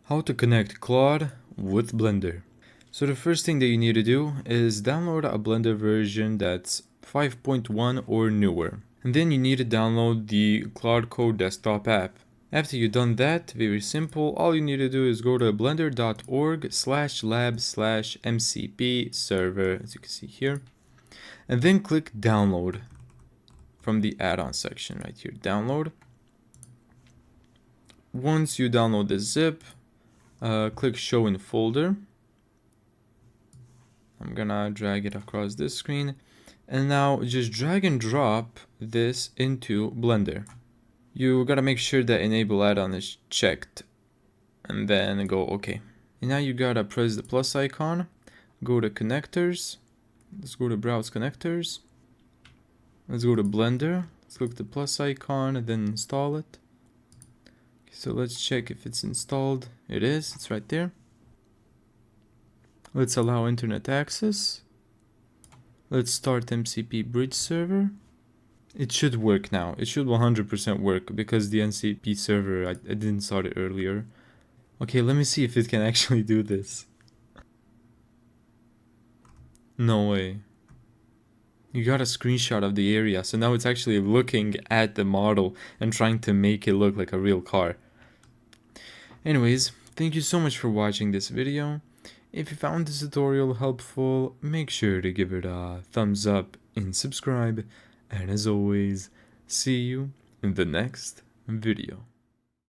How to connect Claude with Blender. So the first thing that you need to do is download a Blender version that's 5.1 or newer. And then you need to download the Claude Code desktop app. After you've done that, very simple, all you need to do is go to blender.org/lab/mcp server, as you can see here, and then click download from the add-on section right here, download. Once you download the zip, click show in folder. I'm gonna drag it across this screen, and now just drag and drop this into Blender. You gotta make sure that enable add-on is checked, and then go OK. And now you gotta press the plus icon, go to connectors, let's go to browse connectors, let's go to Blender, let's click the plus icon and then install it. So let's check if it's installed. It is, it's right there. Let's allow internet access. Let's start MCP bridge server. It should work now. It should 100% work because the MCP server, I didn't start it earlier. Okay, let me see if it can actually do this. No way. You got a screenshot of the area, so now it's actually looking at the model and trying to make it look like a real car. Anyways, thank you so much for watching this video. If you found this tutorial helpful, make sure to give it a thumbs up and subscribe. And as always, see you in the next video.